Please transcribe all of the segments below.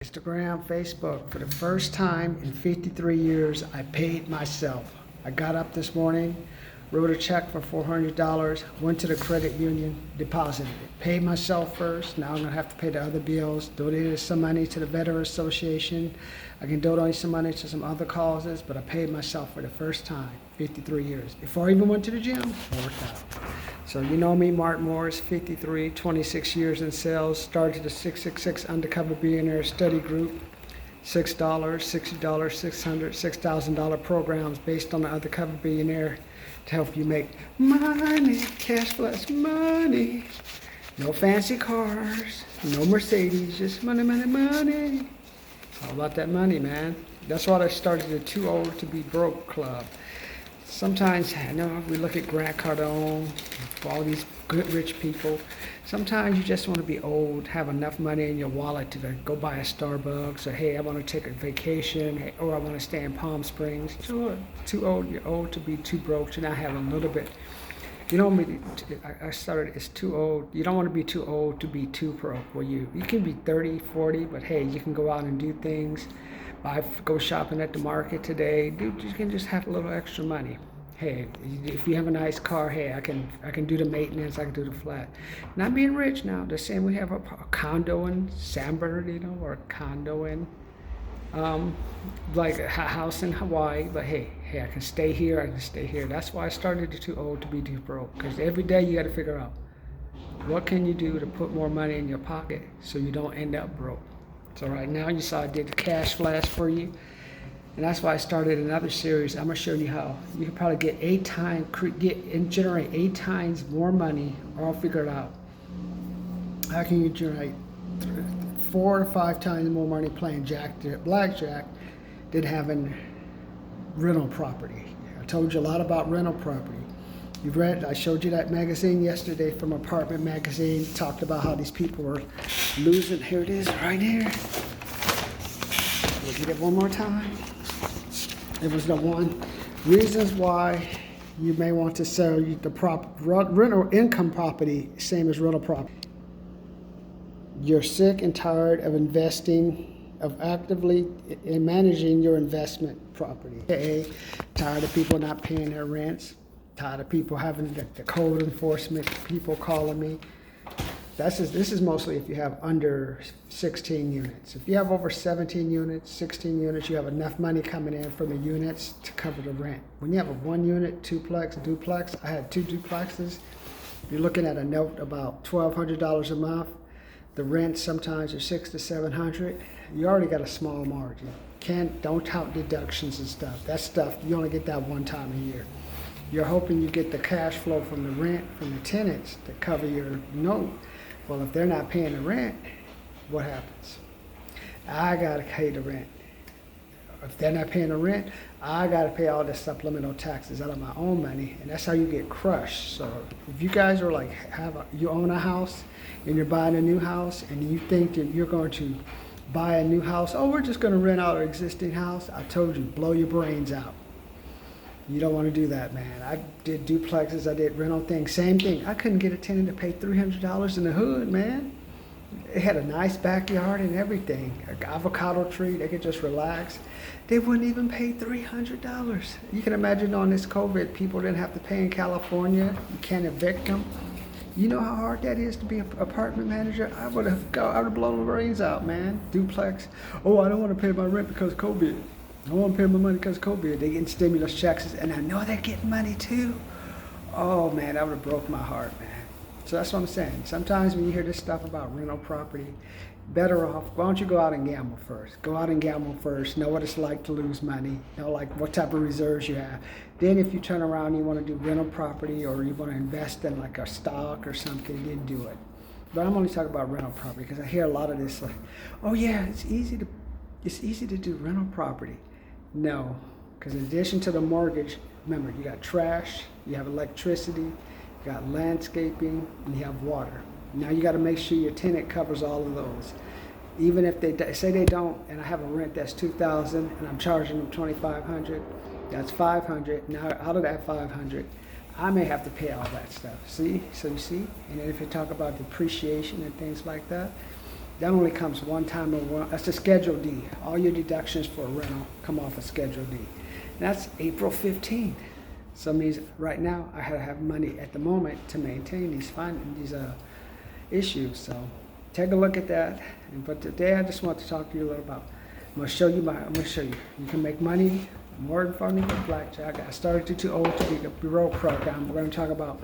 Instagram, Facebook. For the first time in 53 years, I paid myself. I got up this morning, wrote a check for $400, went to the credit union, deposited it. Paid myself first. Now I'm going to have to pay the other bills. Donated some money to the Veteran Association. I can donate some money to some other causes, but I paid myself for the first time, 53 years. Before I even went to the gym, worked out. So you know me, Martin Morris, 53, 26 years in sales. Started the 666 Undercover Billionaire Study Group. $6, $60, $600, $6,000 programs based on the Undercover Billionaire to help you make money, cash plus money. No fancy cars, no Mercedes, just money, money, money. All about that money, man. That's why I started the Too Old to Be Broke Club. Sometimes, I know we look at Grant Cardone, all these good rich people. Sometimes you just want to be old, have enough money in your wallet to go buy a Starbucks, or hey, I want to take a vacation, or I want to stay in Palm Springs. Sure, too old, you're old to be too broke, to not have a little bit. You know, I started, it's too old. You don't want to be too old to be too broke. Well, you can be 30, 40, but hey, you can go out and do things. Go shopping at the market today. Dude, you can just have a little extra money. Hey, if you have a nice car, hey, I can do the maintenance, I can do the flat. Not being rich now. They're saying we have a condo in San Bernardino or a condo in like a house in Hawaii, but hey, I can stay here, I can stay here. That's why I started Too Old to Be Too Broke, because every day you got to figure out what can you do to put more money in your pocket so you don't end up broke. So right now you saw I did the cash flash for you, and that's why I started another series. I'm gonna show you how you can probably get generate 8 times more money, or I'll figure it out. How can you generate 4 to 5 times more money playing blackjack than having rental property? I told you a lot about rental property. You read, I showed you that magazine yesterday from Apartment Magazine. Talked about how these people were losing. Here it is, right here. We'll get it one more time. It was the one reasons why you may want to sell the rental income property, same as rental property. You're sick and tired of actively managing your investment property. Tired of people not paying their rents. Tired of people having the code enforcement people calling me. This is mostly if you have under 16 units. If you have over 17 units, 16 units, you have enough money coming in from the units to cover the rent. When you have a 1 unit, duplex, I had 2 duplexes. You're looking at a note about $1,200 a month. The rent sometimes are $600 to $700. You already got a small margin. Don't tout deductions and stuff. That stuff, you only get that one time a year. You're hoping you get the cash flow from the rent, from the tenants to cover your note. Well, if they're not paying the rent, what happens? I gotta pay the rent. If they're not paying the rent, I gotta pay all the supplemental taxes out of my own money, and that's how you get crushed. So if you guys are like, you own a house and you're buying a new house and you think that you're going to buy a new house, oh, we're just gonna rent out our existing house, I told you, blow your brains out. You don't want to do that, man. I did duplexes, I did rental things, same thing. I couldn't get a tenant to pay $300 in the hood, man. It had a nice backyard and everything, an avocado tree, they could just relax. They wouldn't even pay $300. You can imagine on this COVID, people didn't have to pay in California. You can't evict them. You know how hard that is to be an apartment manager? I would have blown the brains out, man. Duplex. Oh, I don't want to pay my rent because of COVID. I want to pay my money because of COVID. They getting stimulus checks, and I know they're getting money too. Oh man, that would have broke my heart, man. So that's what I'm saying. Sometimes when you hear this stuff about rental property, better off, why don't you go out and gamble first? Go out and gamble first. Know what it's like to lose money. Know like what type of reserves you have. Then if you turn around and you want to do rental property, or you want to invest in like a stock or something, then do it. But I'm only talking about rental property because I hear a lot of this like, oh yeah, it's easy to do rental property. No, because in addition to the mortgage, remember, you got trash, you have electricity, you got landscaping, and you have water. Now you got to make sure your tenant covers all of those. Even if they say they don't, and I have a rent that's $2,000, and I'm charging them $2,500, that's $500. Now out of that $500, I may have to pay all that stuff. See? So you see? And then if you talk about depreciation and things like that, That only comes one time a month. That's a Schedule D. All your deductions for a rental come off of Schedule D. And that's April 15th. So it means right now I have money at the moment to maintain these issues. So take a look at that. But today I just want to talk to you a little about. I'm gonna show you. You can make money more than funny with blackjack. I started Too Old to Be Broke program. We're gonna talk about,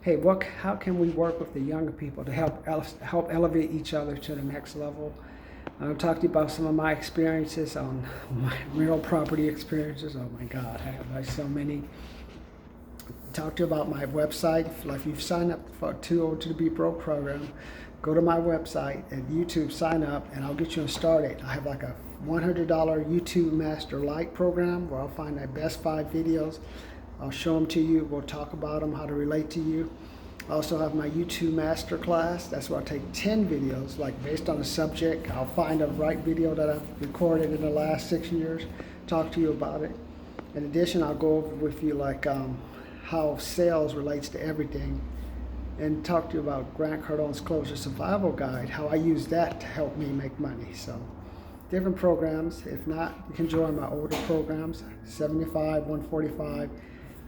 hey, how can we work with the younger people to help elevate each other to the next level? I'm going to talk to you about some of my experiences on my real property experiences. Oh my God, I have like so many. Talk to you about my website. If you've signed up for Too Old to Be Broke program, go to my website and YouTube, sign up, and I'll get you started. I have like a $100 YouTube Master Lite program where I'll find my best 5 videos. I'll show them to you. We'll talk about them, how to relate to you. I also have my YouTube Master class. That's where I take 10 videos, like based on a subject. I'll find a right video that I've recorded in the last 6 years, talk to you about it. In addition, I'll go over with you like how sales relates to everything, and talk to you about Grant Cardone's Closure Survival Guide, how I use that to help me make money. So different programs. If not, you can join my older programs, $75, $145,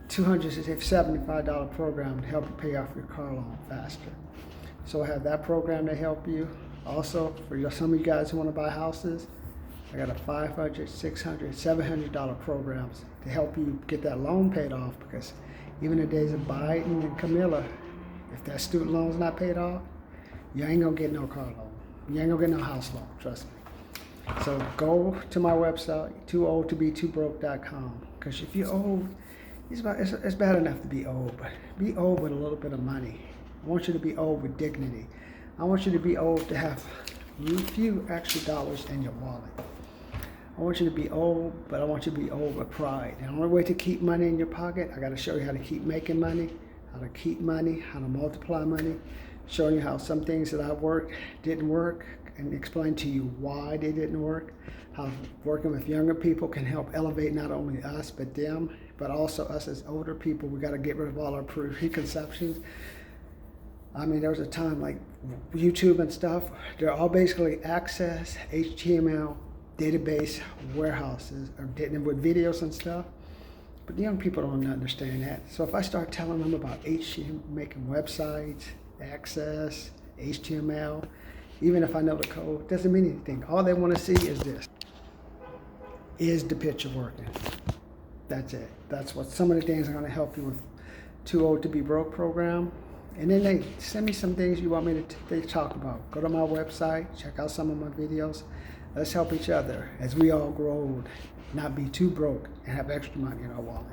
$275 program to help you pay off your car loan faster. So I have that program to help you. Also, for some of you guys who want to buy houses, I got a $500, $600, $700 programs to help you get that loan paid off, because even in the days of Biden and Camilla, if that student loan's not paid off, you ain't gonna get no car loan. You ain't gonna get no house loan, trust me. So go to my website, tooldtobetobroke.com, because if you're old, it's bad enough to be old, but be old with a little bit of money. I want you to be old with dignity. I want you to be old to have a few extra dollars in your wallet. I want you to be old, but I want you to be old with pride. And the only way to keep money in your pocket, I got to show you how to keep making money, how to keep money, how to multiply money, showing you how some things that I worked didn't work, and explain to you why they didn't work, how working with younger people can help elevate not only us, but them, but also us as older people. We got to get rid of all our preconceptions. I mean, there was a time like YouTube and stuff, they're all basically Access, HTML, database warehouses, or with videos and stuff. But the young people don't understand that. So if I start telling them about HTML, making websites, Access, HTML, even if I know the code, doesn't mean anything. All they want to see is this. Is the picture working? That's it. That's what some of the things I'm going to help you with Too Old to Be Broke program. And then they send me some things you want me to talk about. Go to my website, check out some of my videos. Let's help each other as we all grow old, not be too broke and have extra money in our wallet.